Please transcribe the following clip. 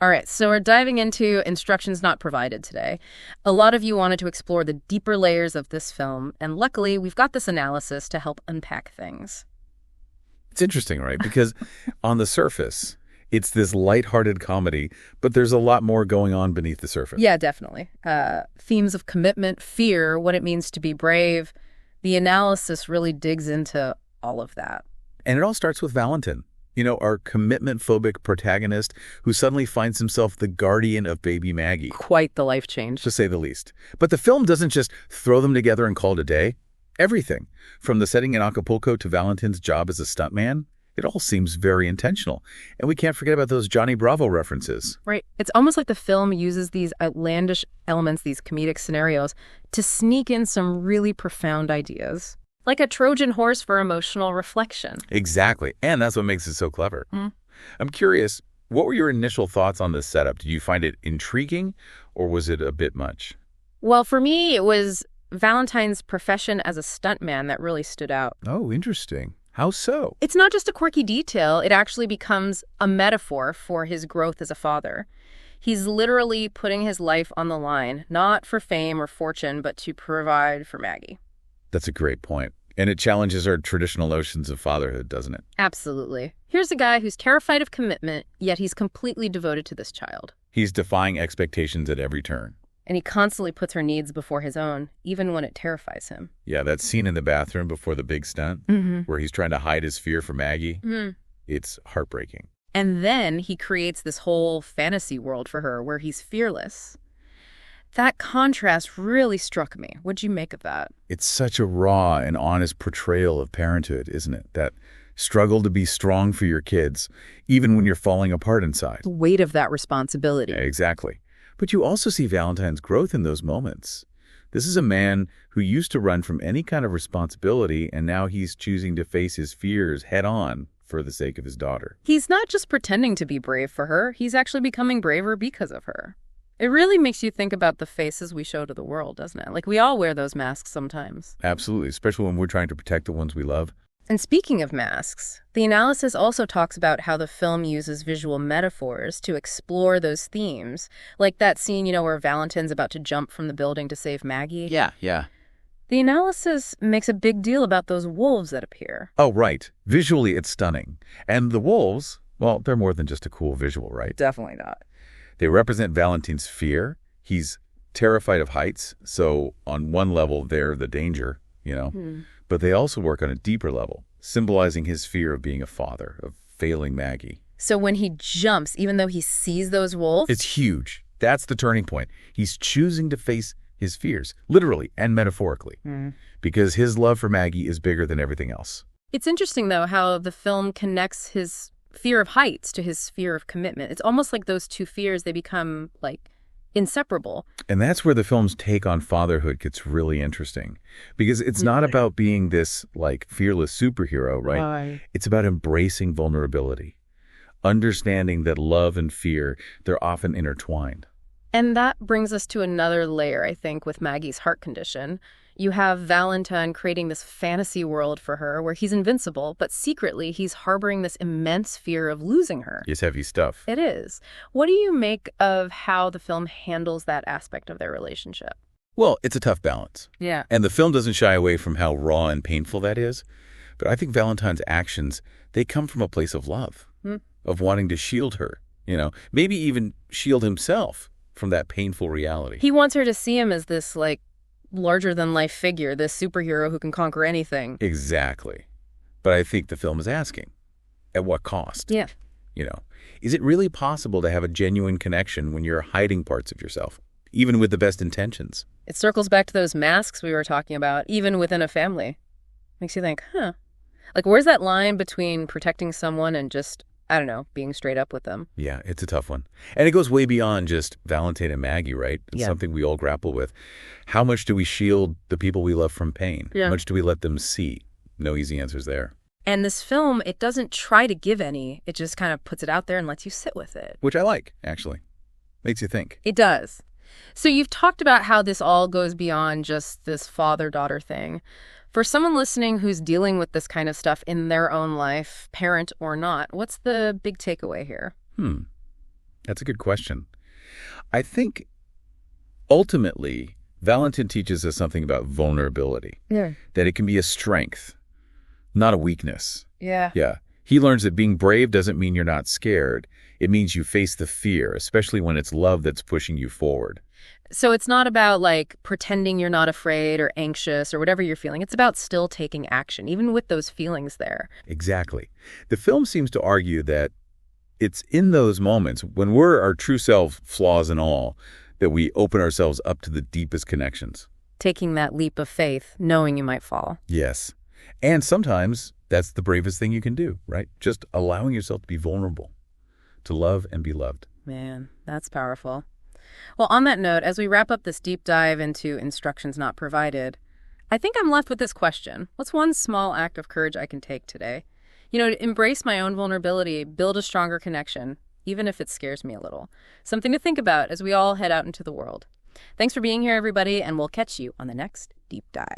All right, so we're diving into instructions not provided today. A lot of you wanted to explore the deeper layers of this film, and luckily we've got this analysis to help unpack things. It's interesting, right? Because on the surface, it's this lighthearted comedy, but there's a lot more going on beneath the surface. Yeah, definitely. Themes of commitment, fear, what it means to be brave. The analysis really digs into all of that. And it all starts with Valentin, our commitment-phobic protagonist who suddenly finds himself the guardian of baby Maggie. Quite the life change. To say the least. But the film doesn't just throw them together and call it a day. Everything, from the setting in Acapulco to Valentin's job as a stuntman, it all seems very intentional. And we can't forget about those Johnny Bravo references. Right. It's almost like the film uses these outlandish elements, these comedic scenarios, to sneak in some really profound ideas. Like a Trojan horse for emotional reflection. Exactly. And that's what makes it so clever. Mm. I'm curious, what were your initial thoughts on this setup? Did you find it intriguing or was it a bit much? Well, for me, it was Valentine's profession as a stuntman that really stood out. Oh, interesting. How so? It's not just a quirky detail. It actually becomes a metaphor for his growth as a father. He's literally putting his life on the line, not for fame or fortune, but to provide for Maggie. That's a great point. And it challenges our traditional notions of fatherhood, doesn't it? Absolutely. Here's a guy who's terrified of commitment, yet he's completely devoted to this child. He's defying expectations at every turn. And he constantly puts her needs before his own, even when it terrifies him. Yeah, that scene in the bathroom before the big stunt, where he's trying to hide his fear for Maggie, it's heartbreaking. And then he creates this whole fantasy world for her where he's fearless. That contrast really struck me. What'd you make of that? It's such a raw and honest portrayal of parenthood, isn't it? That struggle to be strong for your kids, even when you're falling apart inside. The weight of that responsibility. Exactly. But you also see Valentine's growth in those moments. This is a man who used to run from any kind of responsibility, and now he's choosing to face his fears head on for the sake of his daughter. He's not just pretending to be brave for her. He's actually becoming braver because of her. It really makes you think about the faces we show to the world, doesn't it? Like, we all wear those masks sometimes. Absolutely, especially when we're trying to protect the ones we love. And speaking of masks, the analysis also talks about how the film uses visual metaphors to explore those themes. Like that scene, where Valentin's about to jump from the building to save Maggie. Yeah. The analysis makes a big deal about those wolves that appear. Oh, right. Visually, it's stunning. And the wolves, well, they're more than just a cool visual, right? Definitely not. They represent Valentin's fear. He's terrified of heights, so on one level, they're the danger, But they also work on a deeper level, symbolizing his fear of being a father, of failing Maggie. So when he jumps, even though he sees those wolves... It's huge. That's the turning point. He's choosing to face his fears, literally and metaphorically, because his love for Maggie is bigger than everything else. It's interesting, though, how the film connects his fear of heights to his fear of commitment. It's almost like those two fears, they become, inseparable. And that's where the film's take on fatherhood gets really interesting, because it's not about being this, fearless superhero, right? It's about embracing vulnerability, understanding that love and fear, they're often intertwined. And that brings us to another layer, I think, with Maggie's heart condition. You have Valentine creating this fantasy world for her where he's invincible, but secretly he's harboring this immense fear of losing her. It's heavy stuff. It is. What do you make of how the film handles that aspect of their relationship? Well, it's a tough balance. Yeah. And the film doesn't shy away from how raw and painful that is. But I think Valentine's actions, they come from a place of love, of wanting to shield her, maybe even shield himself from that painful reality. He wants her to see him as this, larger-than-life figure, this superhero who can conquer anything. Exactly. But I think the film is asking, at what cost? Yeah. Is it really possible to have a genuine connection when you're hiding parts of yourself, even with the best intentions? It circles back to those masks we were talking about, even within a family. Makes you think, where's that line between protecting someone and just, being straight up with them? Yeah, it's a tough one. And it goes way beyond just Valentine and Maggie, right? It's something we all grapple with. How much do we shield the people we love from pain? Yeah. How much do we let them see? No easy answers there. And this film, it doesn't try to give any. It just kind of puts it out there and lets you sit with it. Which I like, actually. Makes you think. It does. So you've talked about how this all goes beyond just this father-daughter thing. For someone listening who's dealing with this kind of stuff in their own life, parent or not, what's the big takeaway here? That's a good question. I think ultimately, Valentin teaches us something about vulnerability, that it can be a strength, not a weakness. Yeah. Yeah. He learns that being brave doesn't mean you're not scared. It means you face the fear, especially when it's love that's pushing you forward. So it's not about like pretending you're not afraid or anxious or whatever you're feeling. It's about still taking action, even with those feelings there. Exactly. The film seems to argue that it's in those moments when we're our true self, flaws and all, that we open ourselves up to the deepest connections. Taking that leap of faith, knowing you might fall. Yes. And sometimes that's the bravest thing you can do, right? Just allowing yourself to be vulnerable, to love and be loved. Man, that's powerful. Well, on that note, as we wrap up this deep dive into instructions not provided, I think I'm left with this question. What's one small act of courage I can take today? To embrace my own vulnerability, build a stronger connection, even if it scares me a little. Something to think about as we all head out into the world. Thanks for being here, everybody, and we'll catch you on the next Deep Dive.